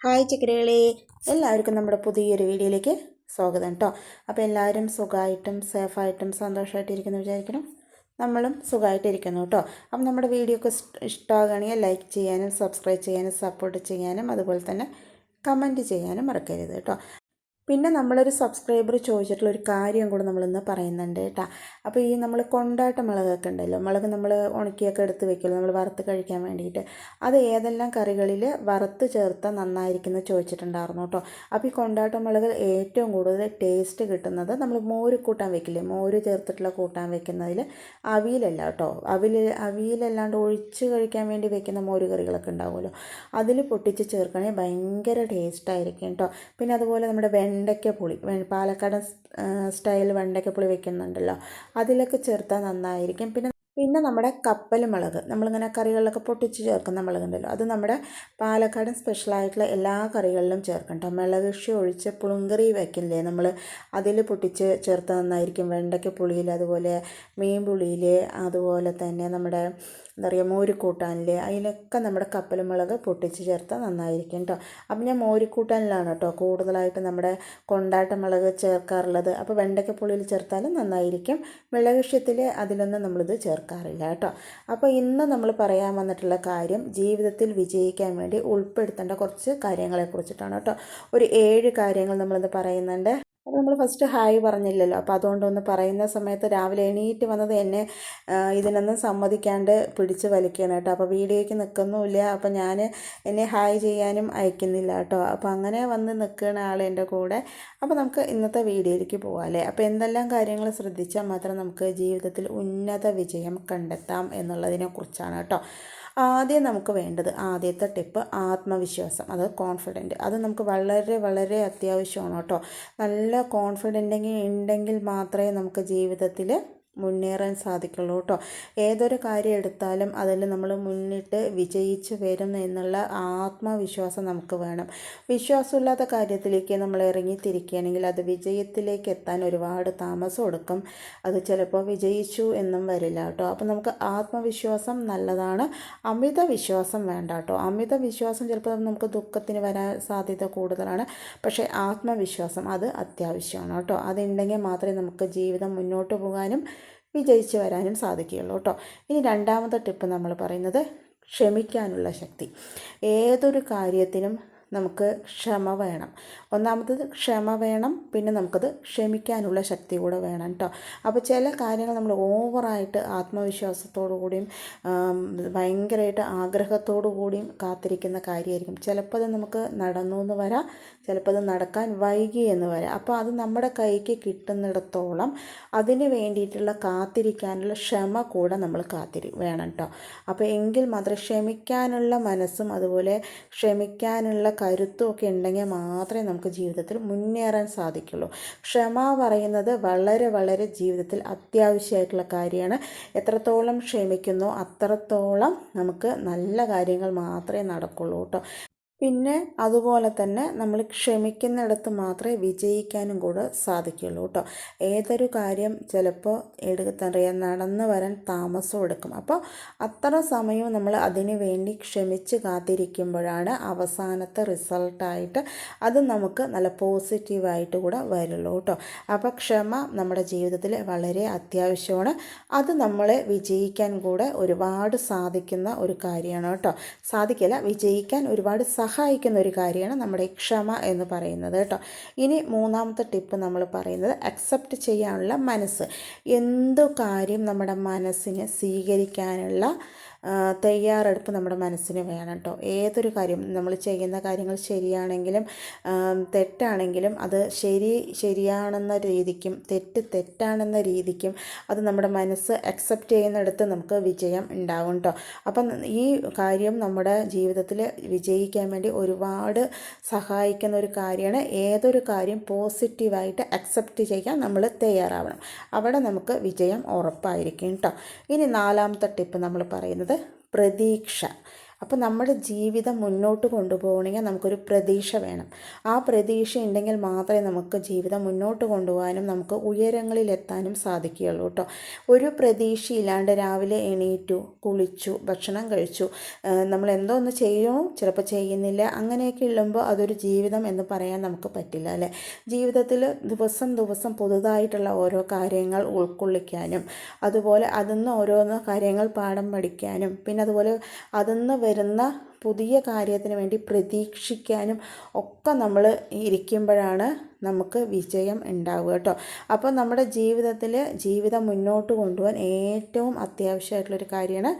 Hi ചക്കരകളെ, എല്ലാവർക്കും നമ്മുടെ പുതിയൊരു വീഡിയോയിലേക്ക് സ്വാഗതം കേട്ടോ. അപ്പോൾ എല്ലാവരും സുഖമായിട്ടും സേഫായിട്ടും സന്തോഷമായിട്ടിരിക്കുന്നു വിചാരിക്കണം. നമ്മളും സുഖമായിട്ടിരിക്കുന്നു കേട്ടോ. അപ്പം നമ്മുടെ വീഡിയോ ഒക്കെ ഇഷ്ടമാകുകയാണെങ്കിൽ ലൈക്ക് ചെയ്യാനും സബ്സ്ക്രൈബ് ചെയ്യാനും സപ്പോർട്ട് ചെയ്യാനും അതുപോലെ തന്നെ കമൻറ്റ് ചെയ്യാനും മറക്കരുത് കേട്ടോ. പിന്നെ നമ്മളൊരു സബ്സ്ക്രൈബർ ചോദിച്ചിട്ടുള്ളൊരു കാര്യം കൂടെ നമ്മളിന്ന് പറയുന്നുണ്ട് കേട്ടോ. അപ്പോൾ ഈ നമ്മൾ കൊണ്ടാട്ട മുളകൊക്കെ ഉണ്ടല്ലോ, മുളക് നമ്മൾ ഉണക്കിയൊക്കെ എടുത്ത് വെക്കുമല്ലോ നമ്മൾ വറുത്ത് കഴിക്കാൻ വേണ്ടിയിട്ട്, അത് ഏതെല്ലാം കറികളിൽ വറുത്ത് ചേർത്താൽ നന്നായിരിക്കുമെന്ന് ചോദിച്ചിട്ടുണ്ടായിരുന്നു കേട്ടോ. അപ്പോൾ ഈ കൊണ്ടാട്ട മുളക് ഏറ്റവും കൂടുതൽ ടേസ്റ്റ് കിട്ടുന്നത് നമ്മൾ മോര് കൂട്ടാൻ വെക്കില്ലേ, മോര് ചേർത്തിട്ടുള്ള കൂട്ടാൻ വെക്കുന്നതിൽ അവിയലല്ല കേട്ടോ. അവിയലല്ലാണ്ട് ഒഴിച്ച് കഴിക്കാൻ വേണ്ടി വെക്കുന്ന മോര് കറികളൊക്കെ ഉണ്ടാവുമല്ലോ, അതിൽ പൊട്ടിച്ച് ചേർക്കണമെങ്കിൽ ഭയങ്കര ടേസ്റ്റായിരിക്കും കേട്ടോ. പിന്നെ അതുപോലെ നമ്മുടെ വെണ്ടയ്ക്കപ്പുളി, പാലക്കാടൻ സ്റ്റൈൽ വെണ്ടയ്ക്കപ്പുളി വെക്കുന്നുണ്ടല്ലോ, അതിലൊക്കെ ചേർത്താൽ നന്നായിരിക്കും. പിന്നെ നമ്മുടെ കപ്പൽ മുളക്, നമ്മളിങ്ങനെ കറികളിലൊക്കെ പൊട്ടിച്ച് ചേർക്കുന്ന മുളകുണ്ടല്ലോ, അത് നമ്മുടെ പാലക്കാടൻ സ്പെഷ്യലായിട്ടുള്ള എല്ലാ കറികളിലും ചേർക്കണം കേട്ടോ. മിളക് ഒഴിച്ച് പുളിങ്കറി വയ്ക്കില്ലേ നമ്മൾ, അതിൽ പൊട്ടിച്ച് ചേർത്താൽ നന്നായിരിക്കും. വെണ്ടയ്ക്കപ്പുളിയിൽ, അതുപോലെ മീൻ പുളിയിൽ, അതുപോലെ തന്നെ നമ്മുടെ എന്താ പറയുക മോരുകൂട്ടാനിൽ, അതിലൊക്കെ നമ്മുടെ കപ്പൽ മുളക് പൊട്ടിച്ച് ചേർത്താൽ നന്നായിരിക്കും കേട്ടോ. അപ്പം ഞാൻ മോരുകൂട്ടാനിലാണ് കേട്ടോ കൂടുതലായിട്ട് നമ്മുടെ കൊണ്ടാട്ട മുളക് ചേർക്കാറുള്ളത്. അപ്പോൾ വെണ്ടയ്ക്കപ്പുളിയിൽ ചേർത്താലും നന്നായിരിക്കും. മിളക് അതിലൊന്നും നമ്മളിത് ചേർക്കാറില്ല കേട്ടോ. അപ്പോൾ ഇന്ന് നമ്മൾ പറയാൻ വന്നിട്ടുള്ള കാര്യം ജീവിതത്തിൽ വിജയിക്കാൻ വേണ്ടി ഉൾപ്പെടുത്തേണ്ട കുറച്ച് കാര്യങ്ങളെക്കുറിച്ചിട്ടാണ് കേട്ടോ. ഒരു 7 കാര്യങ്ങൾ നമ്മളിത് പറയുന്നുണ്ട്. അപ്പോൾ നമ്മൾ ഫസ്റ്റ് ഹായ് പറഞ്ഞില്ലല്ലോ, അപ്പോൾ അതുകൊണ്ടൊന്ന് പറയുന്ന സമയത്ത് രാവിലെ എണീറ്റ് വന്നത് എന്നെ ഇതിനൊന്നും സമ്മതിക്കാണ്ട് പിടിച്ച് വലിക്കണം കേട്ടോ. അപ്പോൾ വീഡിയോയ്ക്ക് നിൽക്കുന്നുമില്ല, അപ്പോൾ ഞാൻ എന്നെ ഹായ് ചെയ്യാനും അയക്കുന്നില്ല കേട്ടോ. അപ്പോൾ അങ്ങനെ വന്ന് നിൽക്കുന്ന ആൾ എൻ്റെ കൂടെ. അപ്പോൾ നമുക്ക് ഇന്നത്തെ വീഡിയോയിലേക്ക് പോകാം അല്ലേ. അപ്പോൾ എന്തെല്ലാം കാര്യങ്ങൾ ശ്രദ്ധിച്ചാൽ മാത്രം നമുക്ക് ജീവിതത്തിൽ ഉന്നത വിജയം കണ്ടെത്താം എന്നുള്ളതിനെക്കുറിച്ചാണ് കേട്ടോ. ആദ്യം നമുക്ക് വേണ്ടത്, ആദ്യത്തെ ടിപ്പ് ആത്മവിശ്വാസം, അത് കോൺഫിഡൻറ്റ്. അത് നമുക്ക് വളരെ വളരെ അത്യാവശ്യമാണ് കേട്ടോ. നല്ല കോൺഫിഡൻ്റ് ഉണ്ടെങ്കിൽ മാത്രമേ നമുക്ക് ജീവിതത്തിൽ മുന്നേറാൻ സാധിക്കുള്ളൂ കേട്ടോ. ഏതൊരു കാര്യം എടുത്താലും അതിൽ നമ്മൾ മുന്നിട്ട് വിജയിച്ച് വരും എന്നുള്ള ആത്മവിശ്വാസം നമുക്ക് വേണം. വിശ്വാസമില്ലാത്ത കാര്യത്തിലേക്ക് നമ്മൾ ഇറങ്ങിത്തിരിക്കുകയാണെങ്കിൽ അത് വിജയത്തിലേക്ക് എത്താൻ ഒരുപാട് താമസം എടുക്കും. അത് ചിലപ്പോൾ വിജയിച്ചു എന്നും വരില്ല കേട്ടോ. അപ്പോൾ നമുക്ക് ആത്മവിശ്വാസം നല്ലതാണ്, അമിത വിശ്വാസം വേണ്ട കേട്ടോ. അമിത വിശ്വാസം ചിലപ്പോൾ നമുക്ക് ദുഃഖത്തിന് വരാൻ സാധ്യത കൂടുതലാണ്. പക്ഷേ ആത്മവിശ്വാസം അത് അത്യാവശ്യമാണ് കേട്ടോ. അതുണ്ടെങ്കിൽ മാത്രമേ നമുക്ക് ജീവിതം മുന്നോട്ട് പോകാനും വിജയിച്ച് വരാനും സാധിക്കുകയുള്ളൂ കേട്ടോ. ഇനി രണ്ടാമത്തെ ടിപ്പ് നമ്മൾ പറയുന്നത് ക്ഷമിക്കാനുള്ള ശക്തി. ഏതൊരു കാര്യത്തിനും നമുക്ക് ക്ഷമ വേണം. ഒന്നാമത്തത് ക്ഷമ വേണം, പിന്നെ നമുക്കത് ക്ഷമിക്കാനുള്ള ശക്തി കൂടെ വേണം കേട്ടോ. അപ്പോൾ ചില കാര്യങ്ങൾ നമ്മൾ ഓവറായിട്ട് ആത്മവിശ്വാസത്തോടു കൂടിയും ഭയങ്കരമായിട്ട് ആഗ്രഹത്തോടു കൂടിയും കാത്തിരിക്കുന്ന കാര്യമായിരിക്കും. ചിലപ്പോൾ അത് നമുക്ക് നടന്നു എന്ന് വരാം, ചിലപ്പോൾ അത് നടക്കാൻ വൈകി എന്ന് വരാം. അപ്പോൾ അത് നമ്മുടെ കൈക്ക് കിട്ടുന്നിടത്തോളം അതിന് വേണ്ടിയിട്ടുള്ള കാത്തിരിക്കാനുള്ള ക്ഷമ കൂടെ നമ്മൾ വേണം കേട്ടോ. അപ്പോൾ എങ്കിൽ മാത്രമേ ക്ഷമിക്കാനുള്ള മനസ്സും അതുപോലെ ക്ഷമിക്കാനുള്ള കരുത്തും ഒക്കെ ഉണ്ടെങ്കിൽ മാത്രമേ നമുക്ക് ജീവിതത്തിൽ മുന്നേറാൻ സാധിക്കുള്ളൂ. ക്ഷമ പറയുന്നത് വളരെ വളരെ ജീവിതത്തിൽ അത്യാവശ്യമായിട്ടുള്ള കാര്യമാണ്. എത്രത്തോളം ക്ഷമിക്കുന്നോ അത്രത്തോളം നമുക്ക് നല്ല കാര്യങ്ങൾ മാത്രമേ നടക്കുള്ളൂ കേട്ടോ. പിന്നെ അതുപോലെ തന്നെ നമ്മൾ ക്ഷമിക്കുന്നിടത്ത് മാത്രമേ വിജയിക്കാനും കൂടെ സാധിക്കുള്ളൂ കേട്ടോ. ഏതൊരു കാര്യം ചിലപ്പോൾ നടന്നു വരാൻ താമസം എടുക്കും. അപ്പോൾ അത്ര സമയവും നമ്മൾ അതിനു വേണ്ടി ക്ഷമിച്ച് കാത്തിരിക്കുമ്പോഴാണ് അവസാനത്തെ റിസൾട്ടായിട്ട് അത് നമുക്ക് നല്ല പോസിറ്റീവായിട്ട് കൂടെ വരുള്ളൂ കേട്ടോ. അപ്പോൾ ക്ഷമ നമ്മുടെ ജീവിതത്തിൽ വളരെ അത്യാവശ്യമാണ്. അത് നമ്മളെ വിജയിക്കാൻ കൂടെ ഒരുപാട് സാധിക്കുന്ന ഒരു കാര്യമാണ് കേട്ടോ. സാധിക്കില്ല, വിജയിക്കാൻ ഒരുപാട് സഹായിക്കുന്ന ഒരു കാര്യമാണ് നമ്മുടെ ക്ഷമ എന്ന് പറയുന്നത് കേട്ടോ. ഇനി മൂന്നാമത്തെ ടിപ്പ് നമ്മൾ പറയുന്നത് അക്സെപ്റ്റ് ചെയ്യാനുള്ള മനസ്സ്. എന്തു കാര്യം നമ്മുടെ മനസ്സിനെ സ്വീകരിക്കാനുള്ള തയ്യാറെടുപ്പ് നമ്മുടെ മനസ്സിന് വേണം കേട്ടോ. ഏതൊരു കാര്യം നമ്മൾ ചെയ്യുന്ന കാര്യങ്ങൾ ശരിയാണെങ്കിലും തെറ്റാണെങ്കിലും അത് ശരിയാണെന്ന രീതിക്കും തെറ്റാണെന്ന രീതിക്കും അത് നമ്മുടെ മനസ്സ് അക്സെപ്റ്റ് ചെയ്യുന്നിടത്ത് നമുക്ക് വിജയം ഉണ്ടാകും കേട്ടോ. അപ്പം ഈ കാര്യം നമ്മുടെ ജീവിതത്തിൽ വിജയിക്കാൻ വേണ്ടി ഒരുപാട് സഹായിക്കുന്ന ഒരു കാര്യമാണ്. ഏതൊരു കാര്യം പോസിറ്റീവായിട്ട് അക്സെപ്റ്റ് ചെയ്യാൻ നമ്മൾ തയ്യാറാവണം, അവിടെ നമുക്ക് വിജയം ഉറപ്പായിരിക്കും കേട്ടോ. ഇനി നാലാമത്തെ ടിപ്പ് നമ്മൾ പറയുന്നത് പ്രതീക്ഷ. അപ്പോൾ നമ്മുടെ ജീവിതം മുന്നോട്ട് കൊണ്ടുപോകണമെങ്കിൽ നമുക്കൊരു പ്രതീക്ഷ വേണം. ആ പ്രതീക്ഷ ഉണ്ടെങ്കിൽ മാത്രമേ നമുക്ക് ജീവിതം മുന്നോട്ട് കൊണ്ടുപോകാനും നമുക്ക് ഉയരങ്ങളിലെത്താനും സാധിക്കുകയുള്ളൂ കേട്ടോ. ഒരു പ്രതീക്ഷയില്ലാണ്ട് രാവിലെ എണീറ്റു, കുളിച്ചു, ഭക്ഷണം കഴിച്ചു, നമ്മൾ എന്തോ ഒന്ന് ചെയ്യുമോ, ചിലപ്പോൾ ചെയ്യുന്നില്ല, അങ്ങനെയൊക്കെ ഉള്ളുമ്പോൾ അതൊരു ജീവിതം എന്ന് പറയാൻ നമുക്ക് പറ്റില്ല അല്ലേ. ജീവിതത്തിൽ ദിവസം ദിവസം പുതുതായിട്ടുള്ള ഓരോ കാര്യങ്ങൾ ഉൾക്കൊള്ളിക്കാനും അതുപോലെ അതിന്ന് ഓരോന്നോ കാര്യങ്ങൾ പാഠം പഠിക്കാനും പിന്നെ അതുപോലെ അതിന്ന് വരുന്ന പുതിയ കാര്യത്തിന് വേണ്ടി പ്രതീക്ഷിക്കാനും ഒക്കെ നമ്മൾ ഇരിക്കുമ്പോഴാണ് നമുക്ക് വിജയം ഉണ്ടാവുക കേട്ടോ. അപ്പോൾ നമ്മുടെ ജീവിതം മുന്നോട്ട് കൊണ്ടുപോകാൻ ഏറ്റവും അത്യാവശ്യമായിട്ടുള്ളൊരു കാര്യമാണ്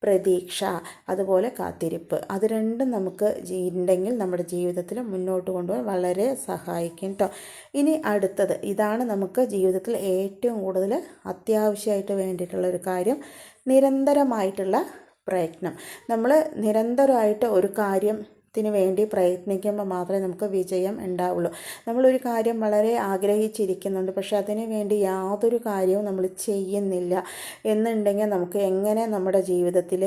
പ്രതീക്ഷ, അതുപോലെ കാത്തിരിപ്പ്. അത് രണ്ടും നമുക്ക് ഉണ്ടെങ്കിൽ നമ്മുടെ ജീവിതത്തിൽ മുന്നോട്ട് കൊണ്ടുപോകാൻ വളരെ സഹായിക്കും കേട്ടോ. ഇനി അടുത്തത് ഇതാണ് നമുക്ക് ജീവിതത്തിൽ ഏറ്റവും കൂടുതൽ അത്യാവശ്യമായിട്ട് വേണ്ടിയിട്ടുള്ളൊരു കാര്യം, നിരന്തരമായിട്ടുള്ള പ്രയത്നം. നമ്മൾ നിരന്തരമായിട്ട് ഒരു കാര്യത്തിന് വേണ്ടി പ്രയത്നിക്കുമ്പോൾ മാത്രമേ നമുക്ക് വിജയം ഉണ്ടാവുള്ളൂ. നമ്മളൊരു കാര്യം വളരെ ആഗ്രഹിച്ചിരിക്കുന്നുണ്ട്, പക്ഷെ അതിന് വേണ്ടി യാതൊരു കാര്യവും നമ്മൾ ചെയ്യുന്നില്ല എന്നുണ്ടെങ്കിൽ നമുക്ക് എങ്ങനെ നമ്മുടെ ജീവിതത്തിൽ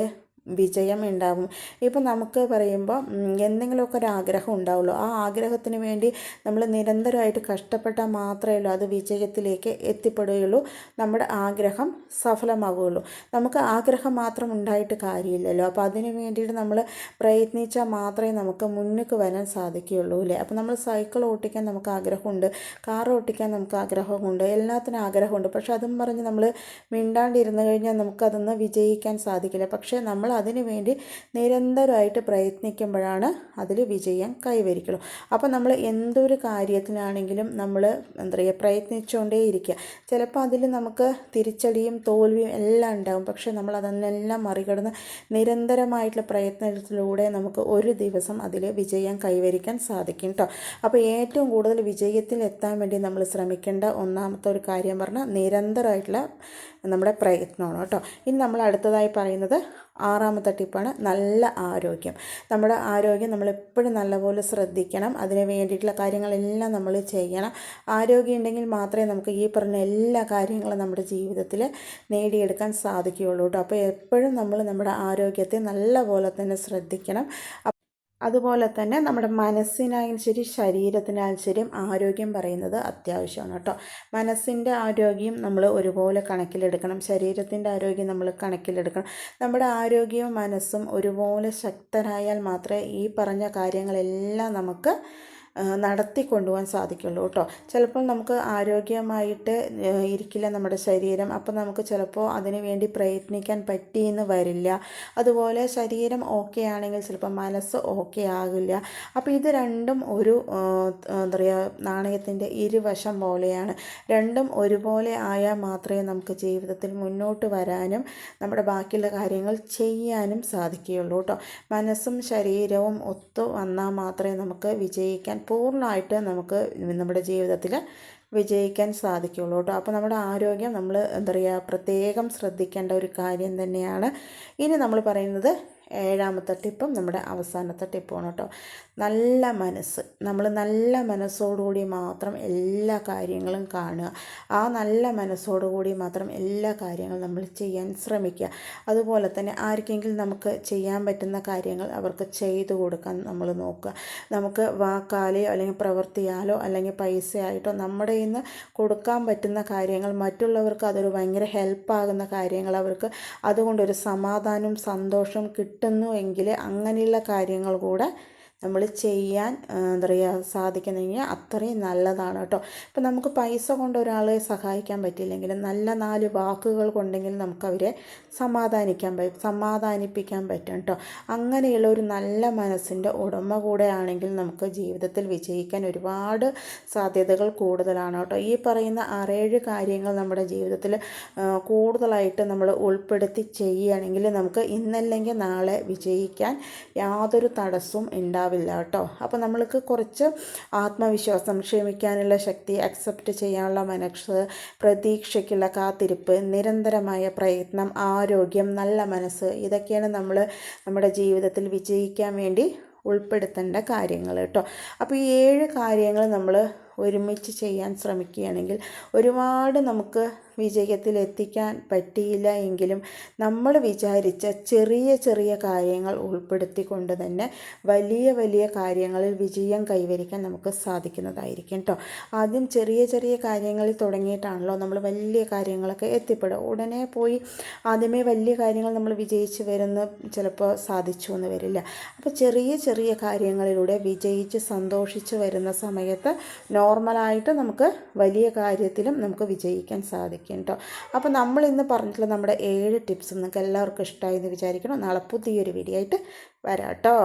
വിജയം ഉണ്ടാകും? ഇപ്പം നമുക്ക് പറയുമ്പോൾ എന്തെങ്കിലുമൊക്കെ ഒരു ആഗ്രഹം ഉണ്ടാവുള്ളൂ. ആ ആഗ്രഹത്തിന് വേണ്ടി നമ്മൾ നിരന്തരമായിട്ട് കഷ്ടപ്പെട്ടാൽ മാത്രമേ ഉള്ളൂ അത് വിജയത്തിലേക്ക് എത്തിപ്പെടുകയുള്ളൂ, നമ്മുടെ ആഗ്രഹം സഫലമാവുകയുള്ളൂ. നമുക്ക് ആഗ്രഹം മാത്രം ഉണ്ടായിട്ട് കാര്യമില്ലല്ലോ. അപ്പോൾ അതിന് വേണ്ടിയിട്ട് നമ്മൾ പ്രയത്നിച്ചാൽ മാത്രമേ നമുക്ക് മുന്നിലേക്ക് വരാൻ സാധിക്കുകയുള്ളൂ അല്ലേ. അപ്പോൾ നമ്മൾ സൈക്കിൾ ഓട്ടിക്കാൻ നമുക്ക് ആഗ്രഹമുണ്ട്, കാർ ഓട്ടിക്കാൻ നമുക്ക് ആഗ്രഹമുണ്ട്, എല്ലാത്തിനും ആഗ്രഹമുണ്ട്. പക്ഷെ അതും പറഞ്ഞ് നമ്മൾ മിണ്ടാണ്ടിരുന്നു കഴിഞ്ഞാൽ നമുക്കതൊന്ന് വിജയിക്കാൻ സാധിക്കില്ല. പക്ഷേ നമ്മൾ അതിനു വേണ്ടി നിരന്തരമായിട്ട് പ്രയത്നിക്കുമ്പോഴാണ് അതിൽ വിജയം കൈവരിക്കുള്ളൂ. അപ്പോൾ നമ്മൾ എന്തൊരു കാര്യത്തിനാണെങ്കിലും നമ്മൾ എന്താ പറയുക പ്രയത്നിച്ചുകൊണ്ടേ ഇരിക്കുക. ചിലപ്പോൾ അതിൽ നമുക്ക് തിരിച്ചടിയും തോൽവിയും എല്ലാം ഉണ്ടാകും, പക്ഷേ നമ്മൾ അതെല്ലാം മറികടന്ന് നിരന്തരമായിട്ടുള്ള പ്രയത്നത്തിലൂടെ നമുക്ക് ഒരു ദിവസം അതിൽ വിജയം കൈവരിക്കാൻ സാധിക്കും കേട്ടോ. അപ്പോൾ ഏറ്റവും കൂടുതൽ വിജയത്തിൽ എത്താൻ വേണ്ടി നമ്മൾ ശ്രമിക്കേണ്ട ഒന്നാമത്തെ ഒരു കാര്യം പറഞ്ഞാൽ നിരന്തരമായിട്ടുള്ള നമ്മുടെ പ്രയത്നമാണ് കേട്ടോ. ഇനി നമ്മൾ അടുത്തതായി പറയുന്നത് 6ാമത്തെ ടിപ്പാണ് നല്ല ആരോഗ്യം. നമ്മുടെ ആരോഗ്യം നമ്മളെപ്പോഴും നല്ലപോലെ ശ്രദ്ധിക്കണം. അതിന് വേണ്ടിയിട്ടുള്ള കാര്യങ്ങളെല്ലാം നമ്മൾ ചെയ്യണം. ആരോഗ്യം ഉണ്ടെങ്കിൽ മാത്രമേ നമുക്ക് ഈ പറഞ്ഞ എല്ലാ കാര്യങ്ങളും നമ്മുടെ ജീവിതത്തിൽ നേടിയെടുക്കാൻ സാധിക്കുകയുള്ളൂ കേട്ടോ. അപ്പോൾ എപ്പോഴും നമ്മൾ നമ്മുടെ ആരോഗ്യത്തെ നല്ലപോലെ തന്നെ ശ്രദ്ധിക്കണം. അതുപോലെ തന്നെ നമ്മുടെ മനസ്സിനായാലും ശരി ശരീരത്തിനായാലും ശരി ആരോഗ്യം പറയുന്നത് അത്യാവശ്യമാണ് കേട്ടോ. മനസ്സിൻ്റെ ആരോഗ്യം നമ്മൾ ഒരുപോലെ കണക്കിലെടുക്കണം, ശരീരത്തിൻ്റെ ആരോഗ്യം നമ്മൾ കണക്കിലെടുക്കണം. നമ്മുടെ ആരോഗ്യവും മനസ്സും ഒരുപോലെ ശക്തരായാൽ മാത്രമേ ഈ പറഞ്ഞ കാര്യങ്ങളെല്ലാം നമുക്ക് നടത്തിക്കൊണ്ടുപോകാൻ സാധിക്കുള്ളൂ കേട്ടോ. ചിലപ്പോൾ നമുക്ക് ആരോഗ്യമായിട്ട് ഇരിക്കില്ല നമ്മുടെ ശരീരം, അപ്പോൾ നമുക്ക് ചിലപ്പോൾ അതിന് വേണ്ടി പ്രയത്നിക്കാൻ പറ്റിയെന്ന് വരില്ല. അതുപോലെ ശരീരം ഓക്കെ ആണെങ്കിൽ ചിലപ്പോൾ മനസ്സ് ഓക്കെ ആകില്ല. അപ്പോൾ ഇത് രണ്ടും ഒരു എന്താ പറയുക നാണയത്തിൻ്റെ ഇരുവശം പോലെയാണ്. രണ്ടും ഒരുപോലെ ആയാൽ മാത്രമേ നമുക്ക് ജീവിതത്തിൽ മുന്നോട്ട് വരാനും നമ്മുടെ ബാക്കിയുള്ള കാര്യങ്ങൾ ചെയ്യാനും സാധിക്കുകയുള്ളൂ കേട്ടോ. മനസ്സും ശരീരവും ഒത്തു വന്നാൽ മാത്രമേ നമുക്ക് വിജയിക്കാൻ പൂർണ്ണമായിട്ട് നമുക്ക് നമ്മുടെ ജീവിതത്തിൽ വിജയിക്കാൻ സാധിക്കുകയുള്ളൂ കേട്ടോ. അപ്പോൾ നമ്മുടെ ആരോഗ്യം നമ്മൾ എന്താ പറയുക പ്രത്യേകം ശ്രദ്ധിക്കേണ്ട ഒരു കാര്യം തന്നെയാണ്. ഇനി നമ്മൾ പറയുന്നത് 7ാമത്തെ ടിപ്പും നമ്മുടെ അവസാനത്തെ ടിപ്പുമാണ് കേട്ടോ. നല്ല മനസ്സ്. നമ്മൾ നല്ല മനസ്സോടുകൂടി മാത്രം എല്ലാ കാര്യങ്ങളും കാണുക. ആ നല്ല മനസ്സോടുകൂടി മാത്രം എല്ലാ കാര്യങ്ങളും നമ്മൾ ചെയ്യാൻ ശ്രമിക്കുക. അതുപോലെ തന്നെ ആർക്കെങ്കിലും നമുക്ക് ചെയ്യാൻ പറ്റുന്ന കാര്യങ്ങൾ അവർക്ക് ചെയ്തു കൊടുക്കാൻ നമ്മൾ നോക്കുക. നമുക്ക് വാക്കാലെയോ അല്ലെങ്കിൽ പ്രവൃത്തിയാലോ അല്ലെങ്കിൽ പൈസയായിട്ടോ നമ്മുടെ ഇന്ന് കൊടുക്കാൻ പറ്റുന്ന കാര്യങ്ങൾ മറ്റുള്ളവർക്ക് അതൊരു ഭയങ്കര ഹെൽപ്പാകുന്ന കാര്യങ്ങൾ, അവർക്ക് അതുകൊണ്ടൊരു സമാധാനവും സന്തോഷവും കിട്ടുന്നുവെങ്കിൽ അങ്ങനെയുള്ള കാര്യങ്ങൾ കൂടെ നമ്മൾ ചെയ്യാൻ എന്താ പറയുക സാധിക്കുന്നെങ്കിൽ അത്രയും നല്ലതാണ് കേട്ടോ. ഇപ്പം നമുക്ക് പൈസ കൊണ്ട് ഒരാളെ സഹായിക്കാൻ പറ്റിയില്ലെങ്കിലും നല്ല 4 വാക്കുകൾ കൊണ്ടെങ്കിലും നമുക്കവരെ സമാധാനിപ്പിക്കാൻ പറ്റും കേട്ടോ. അങ്ങനെയുള്ള ഒരു നല്ല മനസ്സിൻ്റെ ഉടമ കൂടെ ആണെങ്കിൽ നമുക്ക് ജീവിതത്തിൽ വിജയിക്കാൻ ഒരുപാട് സാധ്യതകൾ കൂടുതലാണ് കേട്ടോ. ഈ പറയുന്ന 6-7 കാര്യങ്ങൾ നമ്മുടെ ജീവിതത്തിൽ കൂടുതലായിട്ട് നമ്മൾ ഉൾപ്പെടുത്തി ചെയ്യുകയാണെങ്കിൽ നമുക്ക് ഇന്നല്ലെങ്കിൽ നാളെ വിജയിക്കാൻ യാതൊരു തടസ്സവും ഉണ്ടാവില്ല കേട്ടോ. അപ്പോൾ നമ്മൾക്ക് കുറച്ച് ആത്മവിശ്വാസം, ക്ഷമിക്കാനുള്ള ശക്തി, അക്സെപ്റ്റ് ചെയ്യാനുള്ള മനസ്സ്, പ്രതീക്ഷയ്ക്കുള്ള കാത്തിരിപ്പ്, നിരന്തരമായ പ്രയത്നം, ആരോഗ്യം, നല്ല മനസ്സ്, ഇതൊക്കെയാണ് നമ്മൾ നമ്മുടെ ജീവിതത്തിൽ വിജയിക്കാൻ വേണ്ടി ഉൾപ്പെടുത്തേണ്ട കാര്യങ്ങൾ കേട്ടോ. അപ്പോൾ ഈ 7 കാര്യങ്ങൾ നമ്മൾ ഒരുമിച്ച് ചെയ്യാൻ ശ്രമിക്കുകയാണെങ്കിൽ ഒരുപാട് നമുക്ക് വിജയത്തിലെത്തിക്കാൻ പറ്റിയില്ല എങ്കിലും നമ്മൾ വിചാരിച്ച ചെറിയ ചെറിയ കാര്യങ്ങൾ ഉൾപ്പെടുത്തിക്കൊണ്ട് തന്നെ വലിയ വലിയ കാര്യങ്ങളിൽ വിജയം കൈവരിക്കാൻ നമുക്ക് സാധിക്കുന്നതായിരിക്കും കേട്ടോ. ആദ്യം ചെറിയ ചെറിയ കാര്യങ്ങളിൽ തുടങ്ങിയിട്ടാണല്ലോ നമ്മൾ വലിയ കാര്യങ്ങളൊക്കെ എത്തിപ്പെടുക. ഉടനെ പോയി ആദ്യമേ വലിയ കാര്യങ്ങൾ നമ്മൾ വിജയിച്ച് വരുന്ന ചിലപ്പോൾ സാധിച്ചു എന്ന് വരില്ല. അപ്പോൾ ചെറിയ ചെറിയ കാര്യങ്ങളിലൂടെ വിജയിച്ച് സന്തോഷിച്ച് വരുന്ന സമയത്ത് നോർമലായിട്ട് നമുക്ക് വലിയ കാര്യത്തിലും നമുക്ക് വിജയിക്കാൻ സാധിക്കും കേട്ടോ. അപ്പോൾ നമ്മൾ ഇന്ന് പറഞ്ഞിട്ടുള്ള നമ്മുടെ 7 ടിപ്സ് നിങ്ങൾക്ക് എല്ലാവർക്കും ഇഷ്ടമായി എന്ന് വിചാരിക്കണം. നാളെ പുതിയൊരു വീഡിയോ ആയിട്ട് വരാം കേട്ടോ.